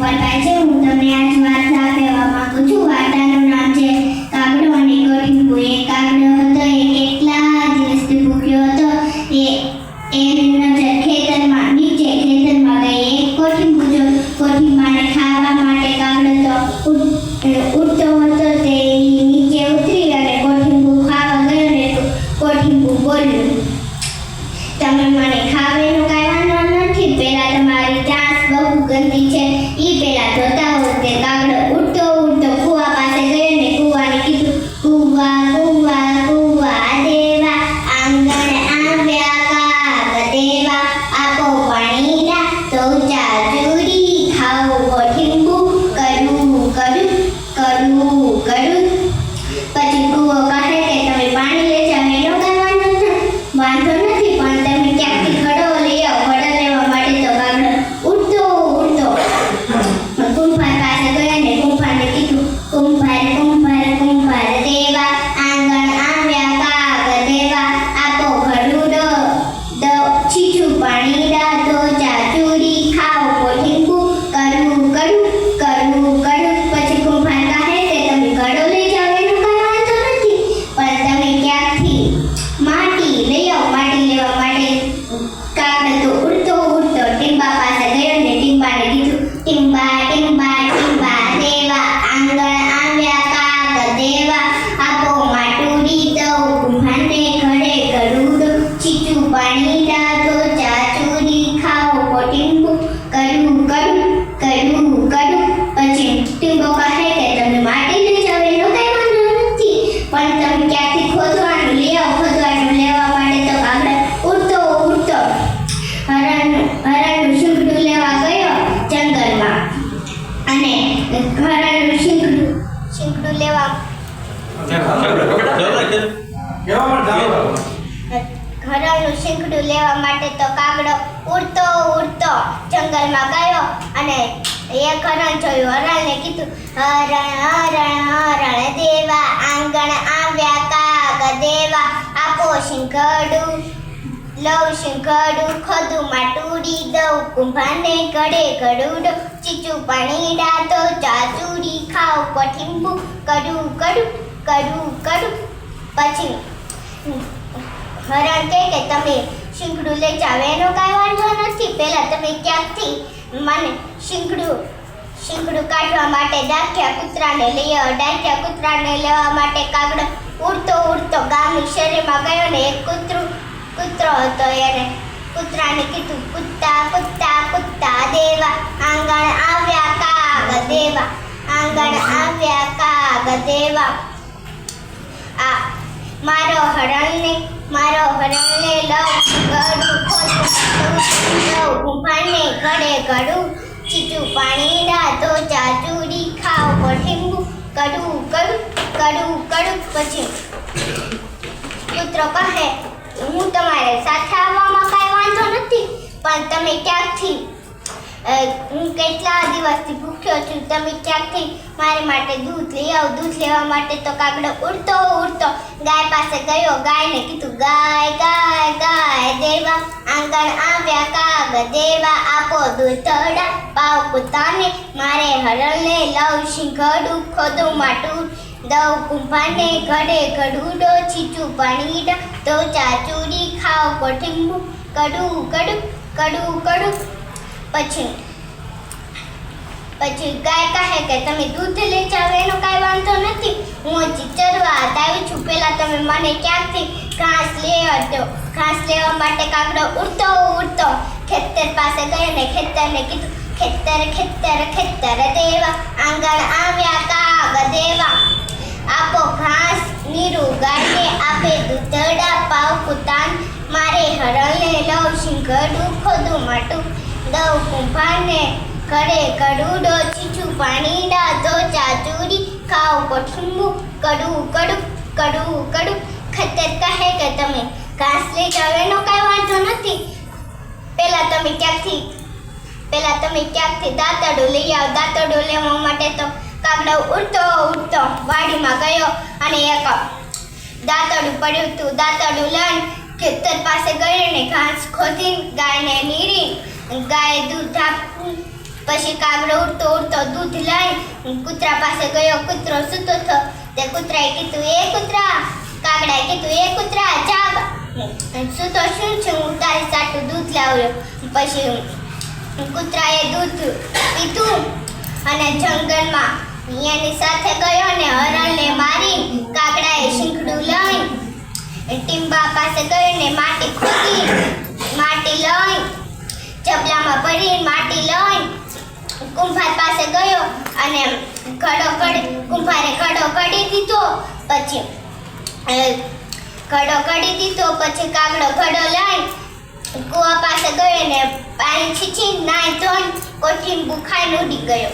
ગોપાલભાઈ છે. હું તમને આજ વાર્તા કહેવા માંગુ છું. વાર્તાનું નામ છે કાગડો અને કોઠીંબુ. એક કાગડો હતો, એ કેટલા દિવસથી ભૂખ્યો હતો. એની નજર ખેતરમાં નીચે ખેતરમાં ગઈ. એક કોઠીંબુ જો કોઠીંબાને ખાવા માટે કાગડો તો ઉડતો હતો. તે નીચે ઉતરી અને કોઠીંબુ ખાવા ગયો ને કોઠીંબુ બોલ્યું, તમે મને ખાવાનું કાંઈ વાંધો નથી, પહેલા તમારી ચાંચ બહુ ગંદી છે એ પહેલા ધોતા હો. તે કાગડો ઉડતો ઉડતો કૂવા પાસે ગયો ને કૂવાને કીધું, કૂવા કૂવા કૂવા દેવા, આંગણ આવ્યા કાગદેવા, આપો પાણીના તો ચાચુડી, ખાઓ કોઠીંબુ, કડું કડું કડું કડું. પછી કૂવો કહે કે તમે પાણી લઈ જાઓ, એનો કાંઈ વાંધો નથી, પણ તમે ક્યાંકથી ઘડો લઈ આવો. ઘડો લેવા માટે તો કાગડો ઉડતો ઉડતો કુંભાર પાસે ગયો ને કુંભારને કીધું, કુંભાર કુંભાર કુંભાર દેવા, આંગણ આવ્યા કાગદેવા, આપો ઘડુડો છીછું પાણી દાદો ચાચુડી, ખાઓ કોઠીંબુ, કડવું કડવું કડવું કડવું. પછી કુંભાર કહે કે તમે ઘડો લઈ જાઓ, એનો કાંઈ વાંધો નથી, પણ તમે ક્યાંકથી માટી લઈ આવો. માટી લેવા માટે કાગડો તો ઉડતો ઉડતો ટીંબા પાસે ગયો ને ટીંબાને કીધું, ટીંબા ટીંબા ટીંબા દેવા, આંગણ આવ્યા કાગદેવા, આપો માટુડી દઉં કુંભારને ઘડે ઘડુડો, છીછું પાણી દાદો ચાચુડી, ખાઓ કોઠીંબુ, કડવું કડવું કડવું કડવું. પછી ટીંબો કહે કે તમે માટી લઈ જાઓ, એનો કાંઈ વાંધો નથી, પણ તમે ક્યાંથી ખોદવાનું લઈ આવો. ખોદવાનું લેવા માટે તો કાગડો ઉડતો ઉડતો હરણનું શીંગડું લેવા ગયો જંગલમાં. અને હરણનું શીંગડું લેવા હરણનું શીંગડું લેવા માટે તો કાગડો ઉડતો ઉડતો જંગલમાં ગયો. અને એક હરણ જોયું. હરણને કીધું, હરણ હરણ હરણ દેવા, આંગણ આવ્યા કાગદેવા, આપો શીંગડું લઉં શીંગડું, ખોદું માટુડી દઉં કુંભારને ઘડે ઘડુડો, ચીચું પાણી દાદો ચાચુડી, ખાઓ કોઠીંબુ, કડું કડું કડું કડું. પછી હરણ કહે કે તમે શીંગડું લઈ જાઓ, એનો કાંઈ વાંધો નથી, પહેલાં તમે ક્યાંકથી મને શીંગડું કાઢવા માટે ડાક્યા કૂતરાને લઈ આવો. ડાક્યા કૂતરાને લેવા માટે કાગડો ઉડતો ઉડતો ગામની શેરીમાં ગયો ને એક કૂતરો હતો. એને કૂતરાને કીધું, કૂતા કૂતા કૂતા દેવા, આંગણ આવ્યા કાગદેવા, આંગણ આવ્યા કાગદેવા, આ મારો હરણને લઉં ગળું, ખોદું કુંભારને ઘડે ઘડું, છીછું પાણી દાદો ચાચુડી, ખાઓ કોઠીંબુ, કડવું કડવું કડવું કડવું. પછી કૂતરો કહે, હું તમારે સાથે આવવામાં કાંઈ વાંધો નથી, પણ તમે ક્યાંકથી હું કેટલા દિવસથી ભૂખ્યો છું, તમે ક્યાંકથી મારી માટે દૂધ લઈ આવો. દૂધ લેવા માટે તો કાગડો ઉડતો ઉડતો ગાય પાસે ગયો. ગાયને કીધું, ગાય ગાય ગાય દેવા, આંગણ આવ્યા કાગદેવા, આપો દૂધ થોડા પાવ કૂતાને, મારે હરણને લઉં શીંગડું, ખોદું માટું દઉં કુંભારને ઘડે ઘડુડો, છીછું પાણી તો ચાચુડી, ખાઓ કોઠીંબુ, કડું કડું કડું કડું. પછી ગાય કહે કે તમે દૂધ લઈ જાઓ, એનો કાંઈ વાંધો નથી, હું હજી ચરવા આવી છું, પહેલાં તમે મને ક્યાંકથી ઘાસ લઈ આવજો. ઘાસ લેવા માટે કાગડો ઉડતો ઉડતો ખેતર પાસે ગયો ને ખેતરને કીધું, ખેતર ખેતર ખેતર દેવા, આંગણ આવ્યા કાગદેવા, આપો ઘાસ નીરું ગાયને, આપે દૂધડા પાવ કૂતાન, મારે હરણને લઉં શીંગડું, ખોદું માટું દઉં કુંભારને ઘડે ઘડુડો, છીછું પાણી દાદો ચાચુડી, ખાઓ કોઠીંબુ, કડવું કડવું કડવું કડવું. ખેતર કહે કે તમે ઘાસ લઈ જાઓ, એનો કાંઈ વાંધો નથી, પહેલાં તમે ક્યાંકથી દાંતરડું લઈ આવો. દાંતરડું લેવા માટે તો કાગડો ઉડતો ઉડતો વાડીમાં ગયો અને એક દાંતરડું પડ્યું હતું. દાંતરડું લઈને ખેતર પાસે ગયો ને ઘાસ ખોદી ગાયને નીરી. ગાય દૂધ પછી કાગડો ઉડતો ઉડતો દૂધ લઈ કૂતરા પાસે ગયો. કૂતરો સૂતો હતો. તે કૂતરાએ કીધું, એ કૂતરા. કાગડાએ કીધું, એ કૂતરા જાગ. સૂતો શું હું તારી સાટું દૂધ લાવ્યો. પછી કૂતરાએ દૂધ પીધું અને જંગલમાં એની સાથે ગયો ને હરણને મારી. કાગડાએ શીંગડું લઈ ટીંબા પાસે ગયો ને માટી ખોદી. માટી લઈ ચપલામાં ભરી માટી લઈ કુંભાર પાસે ગયો અને કુંભારે ઘડો કાઢી દીધો. પછી ઘડો કાઢી દીધો. પછી કાગડો ઘડો લઈ કૂવા પાસે ગયો ને પાણી છીંચી નાઈ ધોઈ કોઠીને ખાઈને ઉડી ગયો.